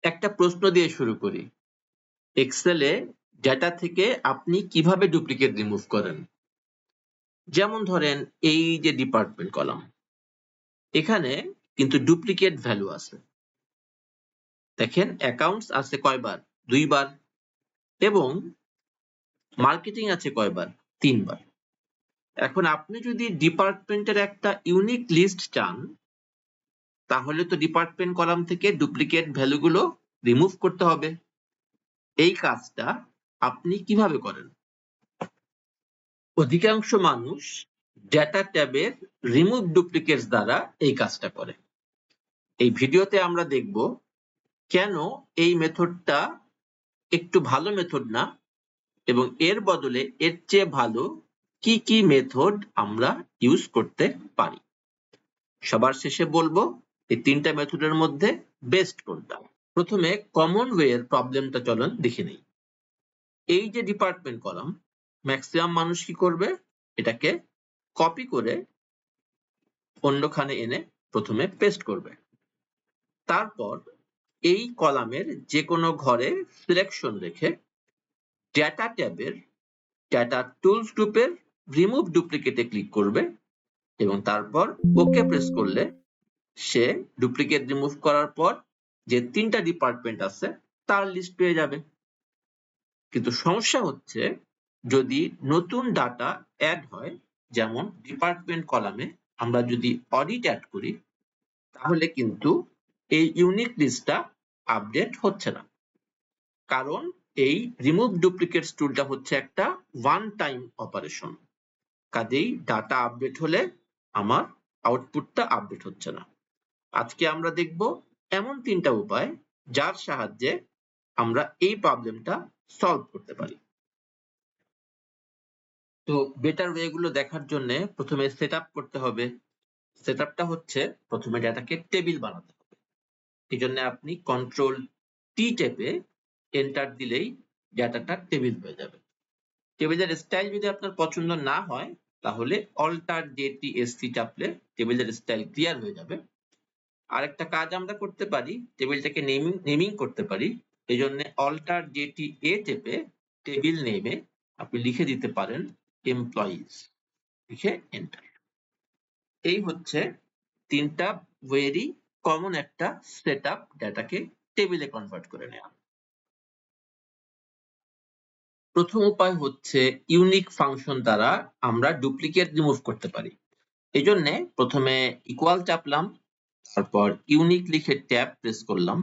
একটা প্রশ্ন দিয়ে শুরু করি। এক্সেলে ডেটা থেকে আপনি কিভাবে ডুপ্লিকেট রিমুভ করেন? যেমন ধরেন এই যে ডিপার্টমেন্ট কলাম, এখানে কিন্তু ডুপ্লিকেট ভ্যালু আছে। দেখেন অ্যাকাউন্টস আছে কয়বার? 2 বার। এবং মার্কেটিং আছে কয়বার? 3 বার। এখন আপনি যদি ডিপার্টমেন্টের একটা ইউনিক লিস্ট চান, তাহলে তো ডিপার্টমেন্ট কলাম থেকে ডুপ্লিকেট ভ্যালুগুলো রিমুভ করতে হবে। এই কাজটা আপনি কিভাবে করেন? অধিকাংশ মানুষ ডেটা ট্যাবের রিমুভ ডুপ্লিকেটস দ্বারা এই কাজটা করে। এই ভিডিওতে আমরা দেখব কেন এই মেথডটা একটু ভালো মেথড না এবং এর বদলে এর চেয়ে ভালো কি কি মেথড আমরা ইউজ করতে পারি। সবার শেষে বলবো এই তিনটা মেথডের মধ্যে বেস্ট কোনটা। প্রথমে কমন ওয়ে এর প্রবলেমটা চলুন দেখে নেই। এই যে ডিপার্টমেন্ট কলাম, ম্যাক্সিমাম মানুষ কি করবে? এটাকে কপি করে অন্যখানে এনে প্রথমে পেস্ট করবে। তারপর এই কলামের যে কোনো ঘরে সিলেকশন রেখে ডেটা ট্যাবের ডেটা টুলস গ্রুপের রিমুভ ডুপ্লিকেটে ক্লিক করবে এবং তারপর ওকে প্রেস করলে সে ডুপ্লিকেট রিমুভ করার পর যে 3টা ডিপার্টমেন্ট আছে তার লিস্ট পেয়ে যাবে। কিন্তু সমস্যা হচ্ছে যদি নতুন ডাটা অ্যাড হয়, যেমন ডিপার্টমেন্ট কলামে আমরা যদি অডিট অ্যাড করি, তাহলে কিন্তু এই ইউনিক লিস্টটা আপডেট হচ্ছে না। কারণ এই রিমুভ ডুপ্লিকেটস টুলটা হচ্ছে একটা ওয়ান টাইম অপারেশন। কাজেই ডাটা আপডেট হলে আমার আউটপুটটা আপডেট হচ্ছে না। আজকে আমরা দেখব এমন 3টা উপায় যার সাহায্যে আমরা এই প্রবলেমটা সলভ করতে পারি। তো বেটার ওয়ে গুলো দেখার জন্য প্রথমে সেটআপ করতে হবে। সেটআপটা হচ্ছে প্রথমে ডাটাকে টেবিল বানাতে হবে। এই জন্য আপনি কন্ট্রোল টি টেপে এন্টার দিলেই ডাটাটা টেবিল হয়ে যাবে। টেবিলের স্টাইল যদি আপনার পছন্দ না হয়, তাহলে অল্টার জেটিএসসি চাপলে টেবিলের স্টাইল ক্লিয়ার হয়ে যাবে। আরেকটা কাজ আমরা করতে পারি, টেবিলটাকে নেমিং করতে পারি। এই জন্য অল্টার জেটি এ টেপে টেবিল নেমে আপনি লিখে দিতে পারেন এমপ্লয়িজ, লিখে এন্টার। এই হচ্ছে 3টা ভেরি কমন একটা সেটআপ ডাটাকে টেবিলে কনভার্ট করে নেওয়া। প্রথম উপায় হচ্ছে ইউনিক ফাংশন দ্বারা আমরা ডুপ্লিকেট রিমুভ করতে পারি। এই জন্য প্রথমে ইকুয়াল চাপলাম, তারপর ইউনিক লিখে ট্যাব প্রেস করলাম।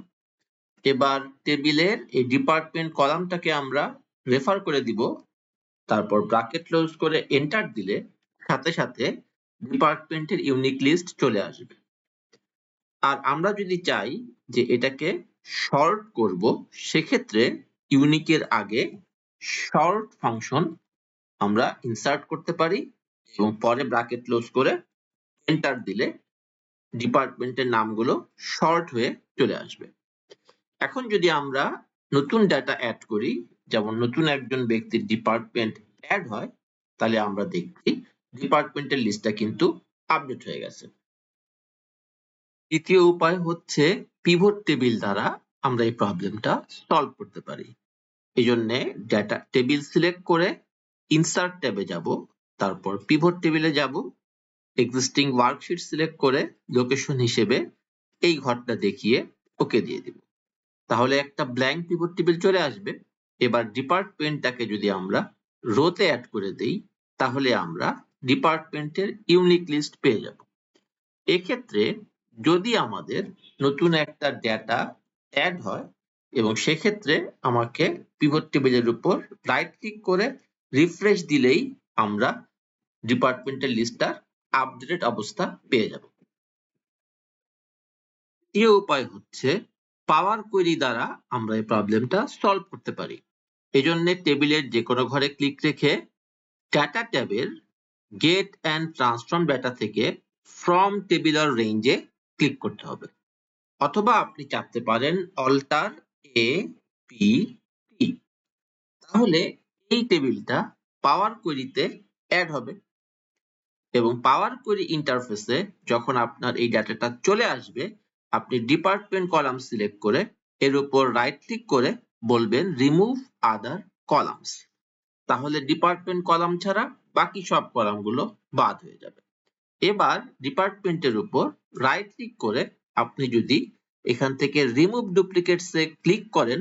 এবার টেবিলের এই ডিপার্টমেন্ট কলামটাকে আমরা রেফার করে দিব, তারপর ব্র্যাকেট ক্লোজ করে এন্টার দিলে সাথে সাথে ডিপার্টমেন্টের ইউনিক লিস্ট চলে আসবে। আর আমরা যদি চাই যে এটাকে শর্ট করব, সেক্ষেত্রে ইউনিকের আগে শর্ট ফাংশন আমরা ইনসার্ট করতে পারি এবং পরে ব্র্যাকেট ক্লোজ করে এন্টার দিলে ডিপার্টমেন্টের নামগুলো শর্ট হয়ে চলে আসবে। এখন যদি আমরা নতুন ডাটা অ্যাড করি, যেমন নতুন একজন ব্যক্তির ডিপার্টমেন্ট অ্যাড হয়, তাহলে আমরা দেখছি ডিপার্টমেন্টের লিস্টটা কিন্তু আপডেট হয়ে গেছে। দ্বিতীয় উপায় হচ্ছে পিভট টেবিল দ্বারা আমরা এই প্রবলেমটা সলভ করতে পারি। এই জন্য ডাটা টেবিল সিলেক্ট করে ইনসার্ট ট্যাবে যাব, তারপর পিভট টেবিলে যাব, এক্সিস্টিং ওয়ার্কশিট সিলেক্ট করে লোকেশন হিসেবে এই ঘরটা দেখিয়ে ওকে দিয়ে দিব। তাহলে একটা ব্ল্যাঙ্ক পিভট টেবিল চলে আসবে। এবার ডিপার্টমেন্টটাকে যদি আমরা রোতে অ্যাড করে দেই, তাহলে আমরা ডিপার্টমেন্টের ইউনিক লিস্ট পেয়ে যাব। এক্ষেত্রে যদি আমাদের নতুন একটা ডেটা অ্যাড হয় এবং সেক্ষেত্রে আমাকে পিভট টেবিলের উপর রাইট ক্লিক করে রিফ্রেশ দিলেই আমরা ডিপার্টমেন্টের লিস্টটা আপডেটেড অবস্থা পেয়ে যাব। তৃতীয় উপায় হচ্ছে পাওয়ার কোয়েরি দ্বারা আমরা এই প্রবলেমটা সলভ করতে পারি। এই জন্য টেবিলের যে কোনো ঘরে ক্লিক রেখে ডাটা ট্যাবের গেট অ্যান্ড ট্রান্সফর্ম ডাটা থেকে ফ্রম টেবিলার রেঞ্জে ক্লিক করতে হবে, অথবা আপনি চাপতে পারেন অল্টার এ পি টি। তাহলে এই টেবিলটা পাওয়ার কোয়েরিতে অ্যাড হবে এবং পাওয়ার কোয়েরি ইন্টারফেসে যখন আপনার এই ডাটাটা চলে আসবে, আপনি ডিপার্টমেন্ট কলাম সিলেক্ট করে এর উপর রাইট ক্লিক করে বলবেন রিমুভ আদার কলামস। তাহলে ডিপার্টমেন্ট কলাম ছাড়া বাকি সব কলামগুলো বাদ হয়ে যাবে। এবার ডিপার্টমেন্টের উপর রাইট ক্লিক করে আপনি যদি এখান থেকে রিমুভ ডুপ্লিকেটস এ ক্লিক করেন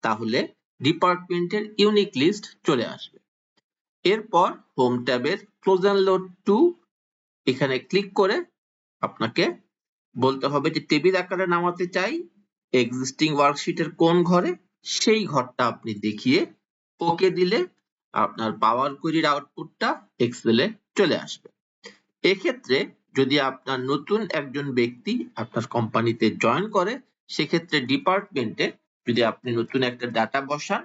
তাহলে ডিপার্টমেন্টের ইউনিক লিস্ট চলে আসবে। এরপর হোম ট্যাবের ক্লোজ এন্ড লোড টু এখানে ক্লিক করে আপনাকে বলতে হবে যে টেবিল আকারে নামাতে চাই এক্সিস্টিং ওয়ার্কশিটের কোন ঘরে, সেই ঘরটা আপনি দেখিয়ে ওকে দিলে আপনার পাওয়ার কোয়েরির আউটপুটটা এক্সেলে চলে আসবে। এক্ষেত্রে যদি আপনার নতুন একজন ব্যক্তি আপনার কোম্পানিতে জয়েন করে, সেক্ষেত্রে ডিপার্টমেন্টে যদি আপনি নতুন একটা ডাটা বসান,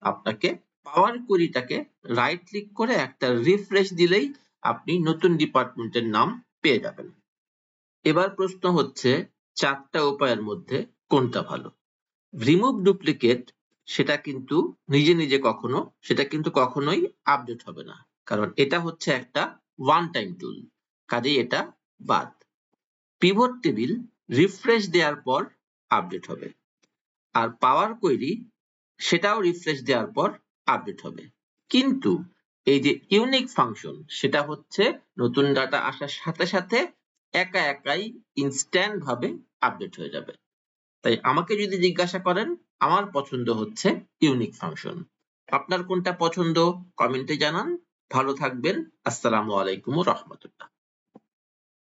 আপনাকে পাওয়ার কোয়েরিটাকে রাইট ক্লিক করে একটা রিফ্রেশ দিলেই আপনি নতুন ডিপার্টমেন্টের নাম পেয়ে যাবেন। এবার প্রশ্ন হচ্ছে 4টা উপায়ের মধ্যে কোনটা ভালো? রিমুভ ডুপ্লিকেট সেটা কিন্তু কখনোই আপডেট হবে না, কারণ এটা হচ্ছে একটা ওয়ান টাইম টুল, কাজেই এটা বাদ। পিভট টেবিল রিফ্রেশ দেওয়ার পর আপডেট হবে, আর পাওয়ার কোয়েরি সেটাও রিফ্রেশ দেওয়ার পর আপডেট হবে। কিন্তু এই যে ইউনিক ফাংশন সেটা হচ্ছে নতুন ডাটা আসার সাথে সাথে একাই ইনস্ট্যান্ট ভাবে আপডেট হয়ে যাবে। তাই আমাকে যদি জিজ্ঞাসা করেন, আমার পছন্দ হচ্ছে ইউনিক ফাংশন। আপনার কোনটা পছন্দ কমেন্টে জানান। ভালো থাকবেন। আসসালামু আলাইকুম ওয়া রাহমাতুল্লাহ।